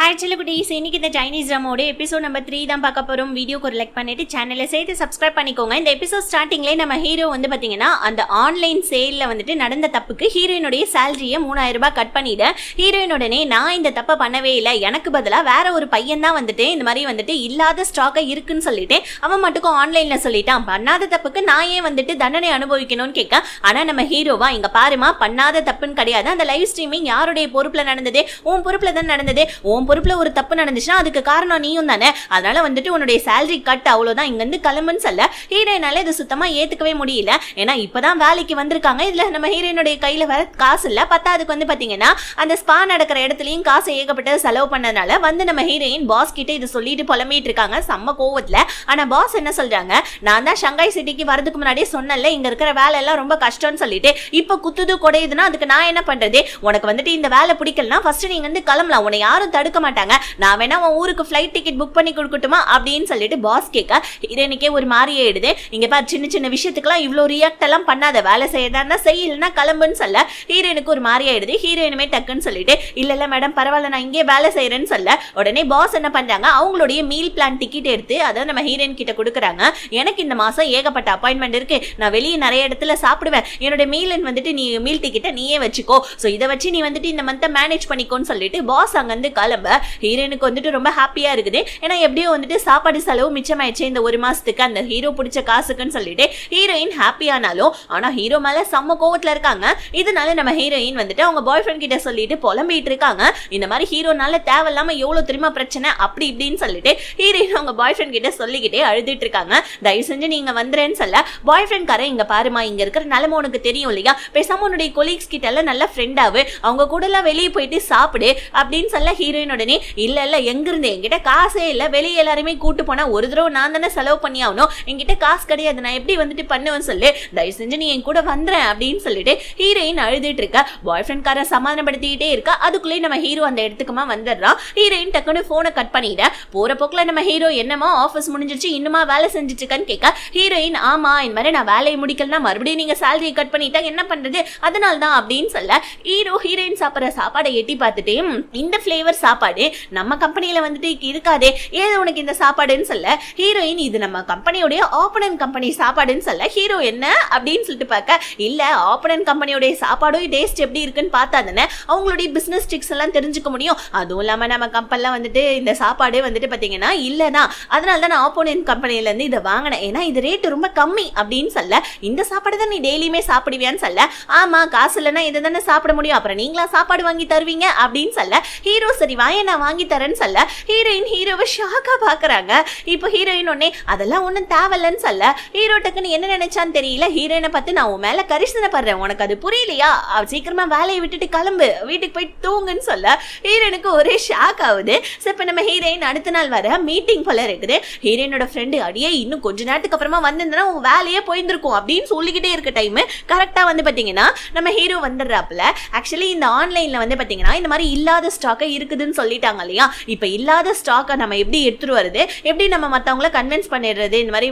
Actually குட்டீஸ் இன்னைக்கு இந்த சைனீஸ் ட்ராமாவோட எபிசோட் நம்பர் 3 தான் பார்க்க போகிறோம். வீடியோக்கு ஒரு லைக் பண்ணிட்டு சேனலை சேர்த்து சப்ஸ்கிரைப் பண்ணிக்கோங்க. இந்த எபிசோட் ஸ்டார்டிங்லேயே நம்ம ஹீரோ வந்து பார்த்தீங்கன்னா அந்த ஆன்லைன் சேலில் வந்துட்டு நடந்த தப்புக்கு ஹீரோயினுடைய சேலரியை 3000 ரூபாய் கட் பண்ணிவிட ஹீரோயினுடனே நான் இந்த தப்பை பண்ணவே இல்லை, எனக்கு பதிலாக வேற ஒரு பையன் தான் வந்துட்டு இந்த மாதிரி வந்துட்டு இல்லாத ஸ்டாக்கை இருக்குன்னு சொல்லிட்டு அவன் மட்டுக்கும் ஆன்லைனில் சொல்லிட்டான். பண்ணாத தப்புக்கு நான் ஏன் வந்துட்டு தண்டனை அனுபவிக்கணும்னு கேட்க, ஆனால் நம்ம ஹீரோவா இங்கே பாருமா பண்ணாத தப்புன்னு கிடையாது, அந்த லைவ் ஸ்ட்ரீமிங் யாருடைய பொறுப்பில் நடந்தது, உன் பொறுப்பில் தான் நடந்தது, உன் பொறுப்புல ஒரு தப்பு நடந்துச்சுன்னா அதுக்கு காரணம் நீயும் தானே, அதனால வந்துட்டு உன்னுடைய சேலரி கட் அவ்வளவுதான், இங்க இருந்து கிளம்புன்னு சொல்ல ஹீரோயினால இது சுத்தமா ஏத்துக்கவே முடியல. ஏன்னா இப்பதான் வேலைக்கு வந்திருக்காங்க, இதுல நம்ம ஹீரோயினுடைய கையில வர காசு இல்ல, பத்தாவதுக்கு வந்து பாத்தீங்கன்னா அந்த ஸ்பா நடக்கிற இடத்துலயும் காசு ஏகப்பட்ட செலவு பண்ணதுனால வந்து நம்ம ஹீரோயின் பாஸ் கிட்ட இது சொல்லிட்டு புலம்பிட்டு இருக்காங்க செம்ம கோவத்துல. ஆனா பாஸ் என்ன சொல்றாங்க, நான் தான் ஷங்காய் சிட்டிக்கு வரதுக்கு முன்னாடியே சொன்னல இங்க இருக்கிற வேலை எல்லாம் ரொம்ப கஷ்டம்னு சொல்லிட்டு, இப்ப குத்துது கொடையுதுன்னா அதுக்கு நான் என்ன பண்றது, உனக்கு வந்துட்டு இந்த வேலை பிடிக்கலன்னா ஃபர்ஸ்ட் நீங்க வந்து கிளம்பலாம், உன்னை யாரும் தடுக்க மாட்டாங்க, நான் வேணா உன் ஊருக்கு ஃப்ளைட் டிக்கெட் புக் பண்ணி கொடுக்கட்டுமா அப்படின்னு சொல்லிட்டு பாஸ் கேட்க ஹீரோயினுக்கே ஒரு மாதிரியே எடுது. இங்க பாரு சின்ன சின்ன விஷயத்துக்குலாம் இவ்வளோ ரியாக்ட் எல்லாம் பண்ணாத, வேலை செய்யறதா செய்யலன்னா கிளம்புன்னு சொல்ல ஹீரோயினுக்கு ஒரு மாதிரியே எடுது. ஹீரோயினுமே டக்குன்னு சொல்லிட்டு இல்ல இல்ல மேடம் பரவாயில்ல நான் இங்கே வேலை செய்யறேன்னு சொல்ல உடனே பாஸ் என்ன பண்றாங்க, அவங்களுடைய மீல் பிளான் டிக்கெட் எடுத்து அதை நம்ம ஹீரோயின் கிட்ட கொடுக்குறாங்க. எனக்கு இந்த மாசம் ஏகப்பட்ட அப்பாயின்மெண்ட் இருக்கு, நான் வெளியே நிறைய இடத்துல சாப்பிடுவேன், என்னோட மீல் வந்துட்டு நீ மீல் டிக்கெட்டை நீயே வச்சுக்கோ, ஸோ இதை வச்சு நீ வந்துட்டு இந்த மந்த்தை மேனேஜ் பண்ணிக்கோன்னு சொல்லிட்டு பாஸ் அங்கிருந்து கிளம்ப ஹீரோயினுக்கு வந்துட்டு ரொம்ப ஹாப்பியா இருக்குது. ஏன்னா எப்படியோ வந்துட்டு சாப்பாடு செலவு மிச்சமாயிடுச்சு இந்த ஒரு மாசத்துக்கு அந்த ஹீரோ பிடிச்ச காசுக்குன்னு சொல்லிட்டு ஹீரோயின் ஹாப்பியானாலும் ஆனா ஹீரோ மேல செம்ம கோவத்துல இருக்காங்க. இதனால நம்ம ஹீரோயின் வந்துட்டு அவங்க பாய் ஃப்ரெண்ட் கிட்ட சொல்லிட்டு புலம்பிட்டு இருக்காங்க, இந்த மாதிரி ஹீரோனால தேவையில்லாம எவ்வளவு தெரியுமா பிரச்சனை அப்படி இப்படின்னு சொல்லிட்டு ஹீரோயின் அவங்க பாய் ஃப்ரெண்ட் கிட்ட சொல்லிக்கிட்டே அழுதுட்டு இருக்காங்க. தயவு செஞ்சு நீங்க வந்துறேன்னு சொல்ல பாய் ஃப்ரெண்ட் காரன் இங்க பாருமா இங்க இருக்கிற நிலைமை உனக்கு தெரியும் இல்லையா, பேசாம உன்னுடைய கொலீக்ஸ் கிட்ட எல்லாம் நல்ல ஃப்ரெண்டாவு அவங்க கூட எல்லாம் வெளியே போயிட்டு சாப்பிடு அப்படின்னு சொல்ல ஹீரோயின் உடனே இல்ல இல்ல எங்க இருந்து என்கிட்ட காசே இல்ல, வெளியே எல்லாருமே கூட்டு போனா ஒரு தடவை நான் தானே செலவு பண்ணி ஆகணும், என்கிட்ட காசு கிடையாது, நான் எப்படி வந்துட்டு பண்ணுவேன்னு சொல்லு, தயவு செஞ்சு நீ என் கூட வந்துறேன் அப்படின்னு சொல்லிட்டு ஹீரோயின் அழுதுட்டு இருக்க. பாய் ஃப்ரெண்ட் கார சமாதானப்படுத்திக்கிட்டே இருக்கா. அதுக்குள்ளே நம்ம ஹீரோ அந்த இடத்துக்குமா வந்துடுறான். ஹீரோயின் டக்குன்னு போனை கட் பண்ணிட போற போக்குல நம்ம ஹீரோ என்னமா ஆஃபீஸ் முடிஞ்சிருச்சு இன்னுமா வேலை செஞ்சுட்டு இருக்கான்னு கேட்க ஹீரோயின் ஆமா இந்த மாதிரி நான் வேலையை முடிக்கலன்னா மறுபடியும் நீங்க சேலரி கட் பண்ணிட்டா என்ன பண்றது அதனால தான் அப்படின்னு சொல்ல ஹீரோ ஹீரோயின் சாப்பிட்ற சாப்பாடை எட்டி பார்த்துட்டே இந்த ஃபிளேவர் சாப்பாடு நம்ம கம்பெனியில வந்துட்டு இருக்காதே, ஏது உனக்கு இந்த சாப்பாடுன்னு சொல்ல ஹீரோயின் இது நம்ம கம்பெனியோடைய ஆப்பனன்ட் கம்பெனி சாப்பாடுன்னு சொல்ல ஹீரோ என்ன அப்படின்னு சொல்லிட்டு பார்க்க இல்ல ஆப்பனன்ட் கம்பெனியோடைய சாப்பாடும் டேஸ்ட் எப்படி இருக்குன்னு பார்த்தா தானே அவங்களுடைய பிசினஸ் ட்ரிக்ஸ் எல்லாம் தெரிஞ்சுக்க முடியும், அதுவும் இல்லாம நம்ம கம்பெனில வந்துட்டு இந்த சாப்பாடு வந்துட்டு பாத்தீங்கன்னா இல்லதான், அதனால தான் நான் ஆப்போனன்ட் கம்பெனில இருந்து இதை வாங்கினேன், ஏன்னா இது ரேட் ரொம்ப கம்மி அப்படின்னு சொல்ல இந்த சாப்பாடு தான் நீ டெய்லியுமே சாப்பிடுவியான்னு சொல்ல ஆமா காசு இல்லைன்னா இதை தானே சாப்பிட முடியும், அப்புறம் நீங்களா சாப்பாடு வாங்கி தருவீங்க அப்படின்னு சொல்ல ஹீரோ சரி வாய நான் வாங்கி தரேன்னு சொல்ல ஹீரோயின் ஹீரோவை ஷாக்கா பாக்குறாங்க. இப்போ ஹீரோயின் ஒன்னே அதெல்லாம் ஒன்னும் தேவையில்லன்னு சொல்ல ஹீரோ டக்குன்னு என்ன நினைச்சான்னு தெரியல, ஹீரோயினை பார்த்து நான் உன் மேல கரிசனை படுறேன் உனக்கு அது புரியலையா, சீக்கிரமா வேலையை விட்டுட்டு கிளம்பு வீட்டுக்கு போய் தூங்குன்னு சொல்ல ஹீரோயினுக்கு ஒரே ஷாக் ஆகுது. இப்ப நம்ம ஹீரோயின் அடுத்த நாள் வர மீட்டிங் போல இருக்குது. ஹீரோயினோட ஃப்ரெண்டு அடியே இன்னும் கொஞ்ச நேரத்துக்கு அப்புறமா வந்திருந்தா உன் வேலையே போயிருந்திருக்கும் அப்படின்னு சொல்லிக்கிட்டே இருக்க டைம் கரெக்டா வந்து பாத்தீங்கன்னா நம்ம ஹீரோ வந்துடுறாப்புல. ஆக்சுவலி இந்த ஆன்லைன்ல வந்து பாத்தீங்கன்னா இந்த மாதிரி இல்லாத ஸ்டாக்கை இருக்குதுன்னு சொல்லிட்டாங்க இல்லையா, இப்ப இல்லாத ஸ்டாக்கை நம்ம எப்படி எடுத்துட்டு வருது, எப்படி நம்ம மத்தவங்கள கன்வின்ஸ் பண்ணிடுறது இந்த மாதிரி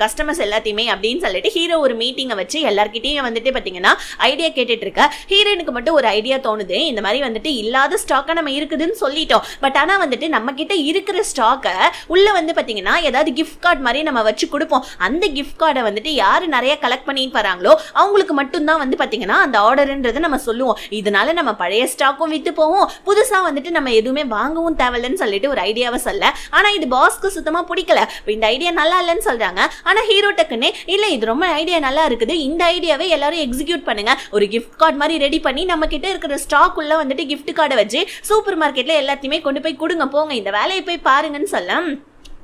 கஸ்டமர்ஸ் எல்லாத்தையுமே அப்படின்னு சொல்லிட்டு ஹீரோ ஒரு மீட்டிங்கை வச்சு எல்லார்கிட்டையும் வந்துட்டு பாத்தீங்கன்னா ஐடியா கேட்டுட்டு இருக்க. ஹீரோயினுக்கு மட்டும் ஒரு ஐடியா தோணுது, இந்த மாதிரி வந்துட்டு இல்லாத ஸ்டாக்கை நம்ம இருக்குதுன்னு சொல்லிட்டோம், பட் ஆனா வந்துட்டு நம்ம கிட்ட இருக்கிற ஸ்டாக்கை உள்ள வந்து பாத்தீங்கன்னா ஏதாவது கிஃப்ட் கார்டு மாதிரி நம்ம வச்சு கொடுப்போம், அந்த கிஃப்ட் கார்டை வந்துட்டு யாரு நிறைய கலெக்ட் பண்ணிட்டு வராங்களோ அவங்களுக்கு மட்டும்தான் வந்து பாத்தீங்கன்னா அந்த ஆர்டர்ன்றது நம்ம சொல்லுவோம், இதனால நம்ம பழைய ஸ்டாக்கும் வித்து போவோம், புதுசா வந்துட்டு நம்ம எதுவுமே வாங்கவும் தேவையில்லைன்னு சொல்லிட்டு ஒரு ஐடியாவை சொல்ல. ஆனா இது பாஸ்க்கு சுத்தமா பிடிக்கல, இந்த ஐடியா நல்லா இல்லைன்னு சொல்றாங்க. ஆனா ஹீரோ டக்குன்னு இல்ல இது ரொம்ப ஐடியா நல்லா இருக்குது, இந்த ஐடியாவை எல்லாரும் எக்ஸிக்யூட் பண்ணுங்க, ஒரு கிஃப்ட் கார்டு மாதிரி ரெடி பண்ணி நம்ம கிட்ட இருக்கிற ஸ்டாக் உள்ள வந்துட்டு கிஃப்ட் கார்டை வச்சு சூப்பர் மார்க்கெட்ல எல்லாத்தையுமே கொண்டு போய் கொடுங்க போங்க இந்த வேலையை போய் பாருங்கன்னு சொல்ல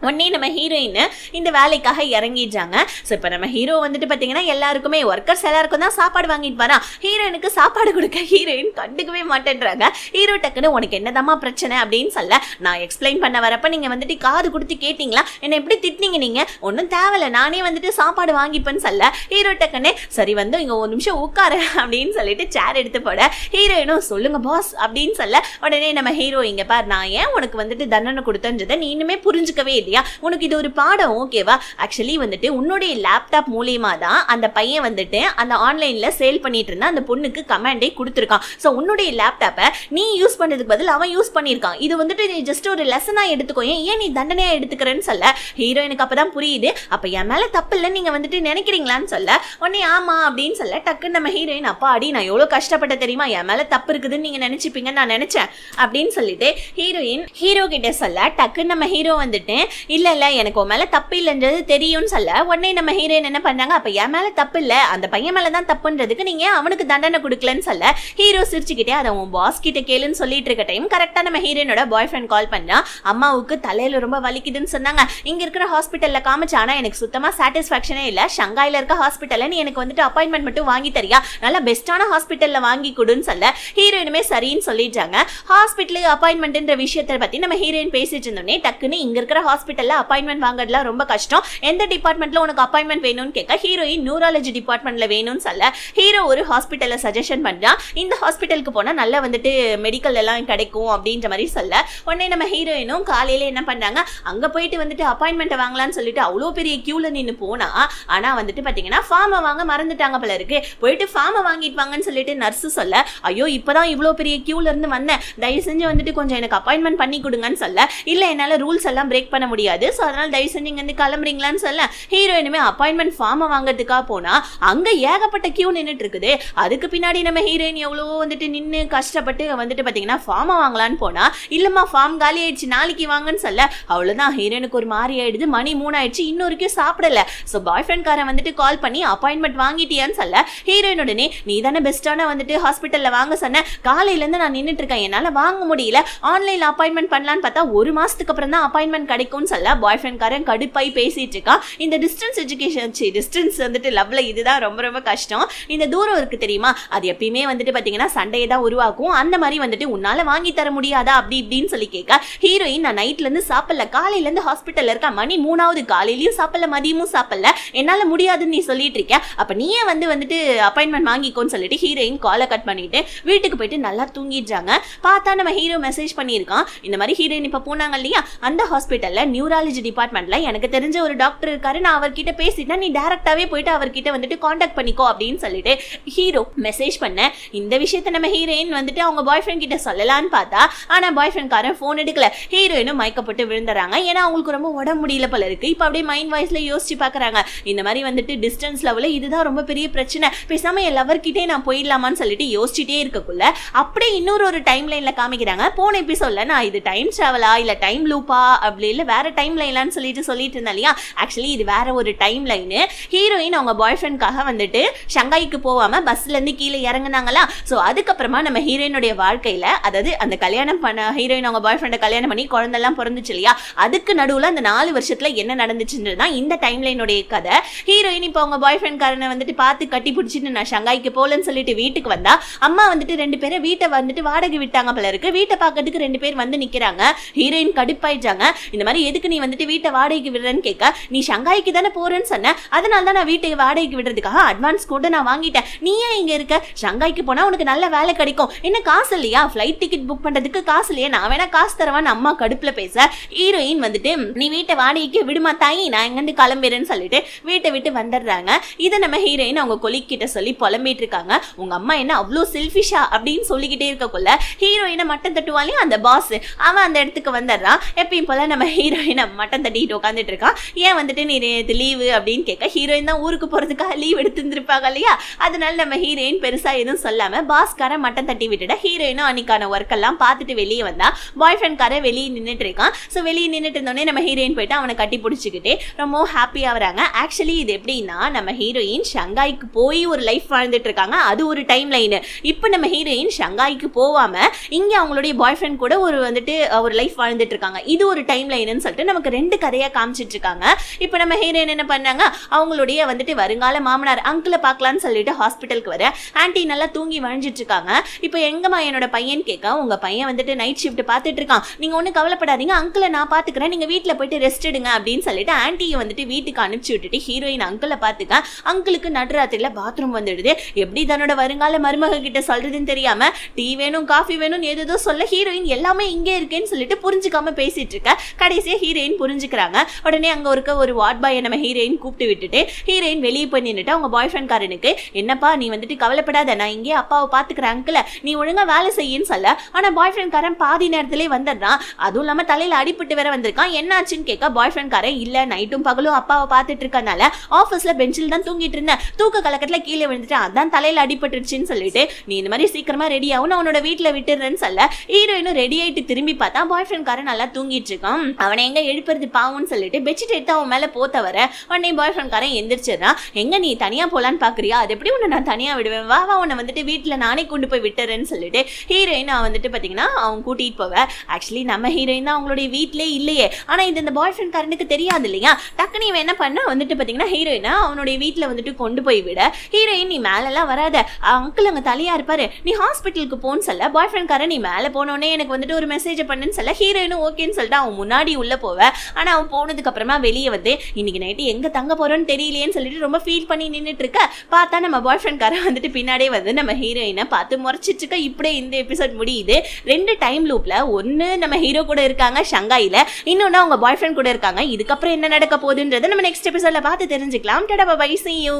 உடனே நம்ம ஹீரோயின் இந்த வேலைக்காக இறங்கிடுறாங்க. ஸோ இப்போ நம்ம ஹீரோ வந்துட்டு பார்த்தீங்கன்னா எல்லாருக்குமே ஒர்க்கர்ஸ் எல்லாருக்கும் தான் சாப்பாடு வாங்கிட்டு வரான். ஹீரோயினுக்கு சாப்பாடு கொடுக்க ஹீரோயின் கண்டுக்கவே மாட்டேன்றாங்க. ஹீரோ டக்குன்னு உனக்கு என்னதாம்மா பிரச்சனை அப்படின்னு சொல்ல நான் எக்ஸ்பிளைன் பண்ண வரப்ப நீங்கள் வந்துட்டு காது கொடுத்து கேட்டிங்களா, என்னை எப்படி திட்டினீங்க நீங்கள், ஒன்றும் தேவையில்ல நானே வந்துட்டு சாப்பாடு வாங்கிப்பேன்னு சொல்ல ஹீரோ டக்குன்னு சரி வந்து இங்கே ஒரு நிமிஷம் உட்காரு அப்படின்னு சொல்லிட்டு சேர் எடுத்து போட ஹீரோயினும் சொல்லுங்க பாஸ் அப்படின்னு சொல்ல உடனே நம்ம ஹீரோ இங்கே பார் நான் ஏன் உனக்கு வந்துட்டு தண்டனை கொடுத்தன்றதை நீ இன்னுமே புரிஞ்சுக்கவே இல்லை, இல்லையா, உனக்கு இது ஒரு பாடம் ஓகேவா. ஆக்சுவலி வந்துட்டு உன்னுடைய லேப்டாப் மூலியமா தான் அந்த பையன் வந்துட்டு அந்த ஆன்லைன்ல சேல் பண்ணிட்டு இருந்தா அந்த பொண்ணுக்கு கமாண்டே கொடுத்துருக்கான். ஸோ உன்னுடைய லேப்டாப்பை நீ யூஸ் பண்ணதுக்கு பதில் அவன் யூஸ் பண்ணியிருக்கான். இது வந்துட்டு நீ ஜஸ்ட் ஒரு லெசனா எடுத்துக்கோ, ஏன் நீ தண்டனையா எடுத்துக்கிறேன்னு சொல்ல ஹீரோயினுக்கு அப்பதான் புரியுது. அப்ப என் மேல தப்பு இல்லை நீங்க வந்துட்டு நினைக்கிறீங்களான்னு சொல்ல உடனே ஆமா அப்படின்னு சொல்ல டக்குன்னு நம்ம ஹீரோயின் அப்பா அடி நான் எவ்வளவு கஷ்டப்பட்ட தெரியுமா, என் மேல தப்பு இருக்குதுன்னு நீங்க நினைச்சுப்பீங்கன்னு நான் நினைச்சேன் அப்படின்னு சொல்லிட்டு ஹீரோயின் ஹீரோ கிட்ட சொல்ல டக்குன்னு நம்ம ஹீரோ வந்துட்டு இல்ல இல்ல எனக்கு உன் மேல தப்பு இல்லைன்றது தெரியும்னு சொல்ல உடனே நம்ம ஹீரோயின் என்ன பண்ணாங்க, அப்ப என் மேல தப்பு இல்ல அந்த பையன் மேலதான் தப்புன்றதுக்கு நீங்க அவனுக்கு தண்டனை கொடுக்கலன்னு சொல்ல ஹீரோ சிரிச்சுக்கிட்டே அதை உன் பாஸ் கிட்ட கேளுன்னு சொல்லிட்டு இருக்க டைம் கரெக்டா நம்ம ஹீரோயினோட பாய் ஃப்ரெண்ட் கால் பண்ணா அம்மாவுக்கு தலையில ரொம்ப வலிக்குதுன்னு சொன்னாங்க. இங்க இருக்கிற ஹாஸ்பிட்டல்ல காமிச்சா ஆனா எனக்கு சுத்தமா சாட்டிஸ்பாக்சனே இல்ல, ஷங்காயில இருக்க ஹாஸ்பிட்டல்ல நீ எனக்கு வந்துட்டு அப்பாயின்மெண்ட் மட்டும் வாங்கி தரியா, நல்ல பெஸ்டான ஹாஸ்பிட்டல்ல வாங்கி கொடுன்னு சொல்ல ஹீரோயினுமே சரின்னு சொல்லிட்டாங்க. ஹாஸ்பிட்டலுக்கு அப்பாயின்மெண்ட்ன்ற விஷயத்தை பத்தி நம்ம ஹீரோயின் பேசிட்டு இருந்தோடனே டக்குன்னு இங்க இருக்கிற ஹாஸ்பிட்டல்ல அப்பாயின்மெண்ட் வாங்குறதுலாம் ரொம்ப கஷ்டம், எந்த டிபார்ட்மெண்ட்ல உனக்கு அப்பாயின்மெண்ட் வேணும்னு கேட்க ஹீரோயின் நியூராலஜி டிபார்ட்மெண்ட்ல வேணும்னு சொல்ல ஹீரோ ஒரு ஹாஸ்பிட்டல்ல சஜஷன் பண்றா, இந்த ஹாஸ்பிட்டலுக்கு போனா நல்லா வந்துட்டு மெடிக்கல் எல்லாம் கிடைக்கும் அப்படின்ற மாதிரி சொல்ல உடனே நம்ம ஹீரோயினும் காலையில என்ன பண்றாங்க அங்க போயிட்டு வந்துட்டு அப்பாயின்மெண்ட் வாங்கலாம்னு சொல்லிட்டு அவ்வளோ பெரிய கியூல நின்று போனா ஆனா வந்துட்டு பாத்தீங்கன்னா ஃபார்மை வாங்க மறந்துட்டாங்க போல இருக்கு, போயிட்டு ஃபார்மை வாங்கிட்டு வாங்கன்னு சொல்லிட்டு நர்ஸ் சொல்ல ஐயோ இப்பதான் இவ்வளோ பெரிய கியூல இருந்து வந்தேன் தயவு செஞ்சு வந்துட்டு கொஞ்சம் எனக்கு அப்பாயின்மெண்ட் பண்ணி கொடுங்கன்னு சொல்ல இல்ல என்னால ரூல்ஸ் எல்லாம் பிரேக் பண்ண முடியாது ஸோ அதனால தயவு செஞ்சு இங்க இருந்து கிளம்புறீங்களான்னு சொல்ல ஹீரோயினுமே அப்பாயின்மெண்ட் ஃபார்மை வாங்குறதுக்காக போனா அங்க ஏகப்பட்ட கியூ நின்றுட்டு இருக்குது. அதுக்கு பின்னாடி நம்ம ஹீரோயின் எவ்வளோ வந்துட்டு நின்று கஷ்டப்பட்டு வந்துட்டு பாத்தீங்கன்னா ஃபார்மை வாங்கலான்னு போனா இல்லம்மா ஃபார்ம் காலி ஆயிடுச்சு நாளைக்கு வாங்கன்னு சொல்ல அவ்வளவுதான் ஹீரோயினுக்கு ஒரு மாதிரி ஆயிடுது, மணி 3 ஆயிடுச்சு இன்னொருக்கும் சாப்பிடல. ஸோ பாய் ஃப்ரெண்ட் காரன் வந்துட்டு கால் பண்ணி அப்பாயின்மெண்ட் வாங்கிட்டியான்னு சொல்ல ஹீரோயின் உடனே நீ தானே பெஸ்டான வந்துட்டு ஹாஸ்பிட்டல்ல வாங்க சொன்ன, காலையில இருந்து நான் நின்றுட்டு இருக்கேன் என்னால வாங்க முடியல, ஆன்லைன்ல அப்பாயின்மெண்ட் பண்ணலான்னு பார்த்தா 1 மாசத்துக்கு அப்புறம் தான் அப்பாயின்மெண்ட் கிடைக்கும்னு சொல்ல பாய் ஃப்ரெண்ட் காரன் கடுப்பாய் பேசிட்டு இருக்கான். இந்த டிஸ்டன்ஸ் எஜுகேஷன் டிஸ்டன்ஸ் வந்துட்டு லவ்ல இதுதான் ரொம்ப ரொம்ப கஷ்டம், இந்த தூரம் இருக்கு தெரியுமா அது எப்பயுமே வந்துட்டு பாத்தீங்கன்னா சண்டையை தான் உருவாக்கும், அந்த மாதிரி வந்துட்டு உன்னால வாங்கி தர முடியாதா அப்படி இப்படின்னு சொல்லி கேட்க ஹீரோயின் நான் நைட்ல இருந்து சாப்பிடல காலையில இருந்து ஹாஸ்பிட்டல்ல இருக்க, மணி 3ஆவது காலையிலயும் சாப்பிடல மதியமும் சாப்பிடல என்னால முடியாதுன்னு நீ சொல்லிட்டு இருக்க, அப்ப நீயே வந்துட்டு அப்பாயின்மெண்ட் வாங்கிக்கோன்னு சொல்லிட்டு ஹீரோயின் காலை கட் பண்ணிட்டு வீட்டுக்கு போயிட்டு நல்லா தூங்கிடுறாங்க. பார்த்தா நம்ம ஹீரோ மெசேஜ் பண்ணியிருக்கான் இந்த மாதிரி ஹீரோயின் இப்ப போனாங்க இல்லையா அந்த ஹாஸ்பிட்டல்ல நியூராலஜி டிபார்ட்மெண்ட்ல எனக்கு தெரிஞ்ச ஒரு டாக்டர் இருக்காரு, நான் அவர்கிட்ட பேசிட்டேன் நீ டைரக்டாவே போயிட்டு அவர்கிட்ட வந்துட்டு கான்டாக்ட் பண்ணிக்கோ அப்படின்னு சொல்லிட்டு ஹீரோ மெசேஜ் பண்ண இந்த விஷயத்த நம்ம ஹீரோயின் வந்துட்டு அவங்க பாய் ஃப்ரெண்ட் கிட்ட சொல்லலான்னு பார்த்தா ஆனா பாய் ஃப்ரெண்ட் காரன் போன் எடுக்கல, ஹீரோயினும் மயக்கப்பட்டு விழுந்துறாங்க. ஏன்னா அவங்களுக்கு ரொம்ப உடம்பு முடியல போல இருக்கு. இப்ப அப்படியே மைண்ட் வாய்ஸ்ல யோசிச்சு பாக்குறாங்க இந்த மாதிரி வந்துட்டு டிஸ்டன்ஸ் லெவல்ல இதுதான் ரொம்ப பெரிய பிரச்சனை, பேசாம என் லவர் கிட்டே நான் போயிடலாமான்னு சொல்லிட்டு யோசிச்சுட்டே இருக்கக்குள்ள அப்படியே இன்னொரு டைம் லைன்ல காமிக்கிறாங்க. போன எபிசோட்ல நான் இது டைம் டிராவலா இல்ல டைம் லூப்பா அப்படி இல்ல வேற டைம் லைன்லான்னு சொல்லிட்டு இருந்தேன் இல்லையா, ஆக்சுவலி இது வேற ஒரு டைம் லைனு. ஹீரோயின் அவங்க பாய் ஃப்ரெண்ட்காக வந்துட்டு ஷங்காய்க்கு போவாம பஸ்ல இருந்து கீழே இறங்குனாங்களா, சோ அதுக்கப்புறமா நம்ம ஹீரோயினுடைய வாழ்க்கையில அதாவது அந்த கல்யாணம் பண்ண ஹீரோயின் அவங்க பாய் ஃப்ரெண்டை கல்யாணம் பண்ணி குழந்தைலாம் பிறந்துச்சு இல்லையா, அதுக்கு நடுவுல அந்த 4 வருஷத்துல என்ன நடந்துச்சுன்றது தான் இந்த டைம் லைனுடைய கதை. ஹீரோயின் இப்போ அவங்க பாய் ஃப்ரெண்ட் காரனை வந்துட்டு பார்த்து கட்டி பிடிச்சிட்டு நான் ஷங்காய்க்கு போலன்னு சொல்லிட்டு வீட்டுக்கு வந்தா அம்மா வந்துட்டு 2 பேரை வீட்டை வந்துட்டு வாடகை விட்டாங்க போல இருக்கு, வீட்டை பார்க்கறதுக்கு 2 பேர் வந்து நிக்கிறாங்க. ஹீரோயின் கடுப்பாயிட்டாங்க இந்த மாதிரி எதுக்கு நீ வந்துட்டு வீட்டை வாடகைக்கு விடுறேன்னு கேட்க நீ ஷங்காய்க்கு தானே போறேன்னு சொன்ன, அதனால தான் நான் வீட்டை வாடகைக்கு விடுறதுக்காக அட்வான்ஸ் கூட நான் வாங்கிட்டேன், நீ ஏன் இங்க இருக்க, ஷங்காய்க்கு போனா உனக்கு நல்ல வேலை கிடைக்கும், என்ன காசு இல்லையா ஃபிளைட் டிக்கெட் புக் பண்றதுக்கு காசு இல்லையா, நான் வேணா காசு தரவான்னு அம்மா கடுப்புல பேச ஹீரோயின் வந்துட்டு நீ வீட்டை வாடகைக்கு விடுமா தாயி நான் எங்கிருந்து கிளம்பிடுறேன்னு சொல்லிட்டு வீட்டை விட்டு வந்துடுறாங்க. இதை நம்ம ஹீரோயின் அவங்க கொலிக் கிட்ட சொல்லி புலம்பிட்டு இருக்காங்க, உங்க அம்மா என்ன அவ்வளோ செல்ஃபிஷா அப்படின்னு சொல்லிக்கிட்டே இருக்கக்குள்ள ஹீரோயினை மட்டம் தட்டுவாலையும் அந்த பாஸ் அவன் அந்த இடத்துக்கு வந்துடுறான். எப்பயும் போல நம்ம ஹீரோயினை மட்டம் தட்டிட்டு உட்காந்துட்டு இருக்கான். ஏன் வந்துட்டு நீ லீவு அப்படின்னு கேட்க ஹீரோயின் தான் ஊருக்கு போறதுக்காக லீவ் எடுத்துருப்பாங்க இல்லையா, அதனால நம்ம ஹீரோயின் பெருசா எதுவும் சொல்லாம பாஸ்கார மட்டம் தட்டி விட்டுட ஹீரோயினும் அன்னைக்கான ஒர்க் எல்லாம் பார்த்துட்டு வெளியே வந்தா பாய் ஃப்ரெண்ட் கார வெளியே நின்றுட்டு இருக்கான். ஸோ வெளியே நின்றுட்டு இருந்தோடனே நம்ம ஹீரோயின் போயிட்டு அவனை கட்டி பிடிச்சிக்கிட்டே ரொம்ப ஹாப்பியா வராங்க. ஆக்சுவலி இது எப்படின்னா நம்ம ஹீரோயின் ஷங்காய்க்கு போய் ஒரு லைஃப் வாழ்ந்துட்டு இருக்காங்க, அது ஒரு டைம் லைனு. இப்போ நம்ம ஹீரோயின் ஷங்காய்க்கு போவாம இங்க அவங்களுடைய பாய் ஃப்ரெண்ட் கூட வந்துட்டு ஒரு லைஃப் வாழ்ந்துட்டு இருக்காங்க, இது ஒரு டைம் லைன்னு சொல்லிட்டு நமக்கு 2 கதையா காமிச்சிட்டு இருக்காங்க. இப்போ நம்ம ஹீரோயின் என்ன பண்ணாங்க அவங்களுடைய வந்துட்டு வருங்கால மாமனார் அங்கிளை பார்க்கலான்னு சொல்லிட்டு ஹாஸ்பிட்டலுக்கு வர ஆன்டி நல்லா தூங்கி வழிஞ்சிட்டு இருக்காங்க. இப்போ எங்கம்மா என்னோட பையன் கேட்க உங்க பையன் வந்துட்டு நைட் ஷிஃப்ட் பார்த்துட்டு இருக்கான், நீங்க ஒன்றும் கவலைப்படாதீங்க அங்கிளை நான் பார்த்துக்கிறேன் நீங்க வீட்டில் போயிட்டு ரெஸ்ட் எடுங்க அப்படின்னு சொல்லிட்டு ஆன்டியை வந்துட்டு வீட்டுக்கு அனுப்பிச்சு விட்டுட்டு ஹீரோயின் அங்கிளை பார்த்துக்க அங்கிளுக்கு நடுராத்திரில பாத்ரூம் வந்துடுது. எப்படி தன்னோட வருங்கால மருமக கிட்ட சொல்றதுன்னு தெரியாம டீ வேணும் காஃபி வேணும்னு ஏதோ சொல்ல ஹீரோயின் எல்லாமே இங்கே இருக்கேன்னு சொல்லிட்டு புரிஞ்சுக்காம பேசிட்டு இருக்க. கடைசியா ஹீரோயின் புரிஞ்சுக்கிறாங்க. உடனே அங்க ஒரு வார்ட் பாயை நம்ம ஹீரோயின் கூப்பிட்டு விட்டுட்டு ஹீரோயின் வெளியே போய் நின்னுட்டு அவங்க பாய் ஃப்ரெண்ட் காரனுக்கு, என்னப்பா நீ வந்துட்டு கவலைப்படாத, நான் இங்கே அப்பாவை பாத்துக்கிறேன் அங்கிள், நீ ஒழுங்கா வேலை செய்யுன்னு சொல்ல. ஆனா பாய் ஃப்ரெண்ட் காரன் பாதி நேரத்திலே வந்துடுறான். அதுவும் இல்லாம தலையில அடிபட்டு வேற வந்திருக்கான். என்னாச்சுன்னு கேட்க பாய் ஃப்ரெண்ட் காரன், இல்ல நைட்டும் பகலும் அப்பாவை பார்த்துட்டு இருக்கனால ஆபீஸ்ல பெஞ்சில் தான் தூங்கிட்டு இருந்தேன், தூக்க கலக்கத்துல கீழே விழுந்துட்டு அதான் தலையில அடிபட்டுருச்சுன்னு சொல்லிட்டு நீ இந்த மாதிரி சீக்கிரமா ரெடி ஆகும் அவனோட வீட்டுல விட்டுறேன்னு சொல்ல ஹீரோயினும் ரெடி ஆயிட்டு திரும்பி பார்த்தா பாய் ஃப்ரெண்ட் காரன் நல்லா தூங்கிட்டு இருக்கான். அவனை எங்க எழுப்புறது பாவம்னு சொல்லிட்டு பெட்ஷீட் எடுத்து அவன் மேல போத்த வர உடனே பாய் ஃப்ரெண்ட் காரன் எந்திரிச்சிடறான். எங்க நீ தனியா போலான்னு பாக்குறியா, அது எப்படி உன்னை நான் தனியா விடுவேன், வா வா உன்னை வந்துட்டு வீட்டுல நானே கொண்டு போய் விட்டுறேன்னு சொல்லிட்டு ஹீரோயின் வந்துட்டு பாத்தீங்கன்னா அவன் கூட்டிட்டு போவேன். ஆக்சுவலி நம்ம ஹீரோயின் தான் அவங்களுடைய வீட்லயே இல்லையே, ஆனா இது இந்த பாய் ஃப்ரெண்ட் காரனுக்கு தெரியாது இல்லையா. டக்குனு இவன் என்ன பண்ண வந்துட்டு பாத்தீங்கன்னா ஹீரோயினா அவனுடைய வீட்டுல வந்துட்டு கொண்டு போய் விட ஹீரோயின், நீ மேல எல்லாம் வராத, அங்கிள் அங்க தலையா இருப்பாரு, நீ ஹாஸ்பிட்டலுக்கு போன்னு சொல்ல பாய் ஃப்ரெண்ட் காரன், நீ மேல போனோடனே எனக்கு வந்துட்டு ஒரு மெசேஜ் பண்ணுன்னு சொல்ல ஹீரோயினும் ஓகேன்னு சொல்லிட்டு அவன் முன்னாடி உள்ள போவேன். ஆனா அவன் போனதுக்கு அப்புறமா வெளியே வந்து இன்னைக்கு நைட்டு எங்க தங்க போறோன்னு தெரியலையேன்னு சொல்லிட்டு ரொம்ப ஃபீல் பண்ணி நின்றுட்டு இருக்க. பார்த்தா நம்ம பாய் ஃப்ரெண்ட் காரன் வந்துட்டு பின்னாடியே வந்து நம்ம ஹீரோயினை பார்த்து முறைச்சிட்டு இருக்க. இப்படியே இந்த எபிசோட் முடியுது. 2 டைம் லூப்ல ஒன்னு நம்ம ஹீரோ கூட இருக்காங்க ஷங்காயில, இன்னொன்னு அவங்க பாய் ஃப்ரெண்ட் கூட இருக்காங்க. இதுக்கப்புறம் என்ன நடக்க போகுதுன்றதை நம்ம நெக்ஸ்ட் எபிசோட்ல பார்த்து தெரிஞ்சுக்கலாம். Tata bye, see you.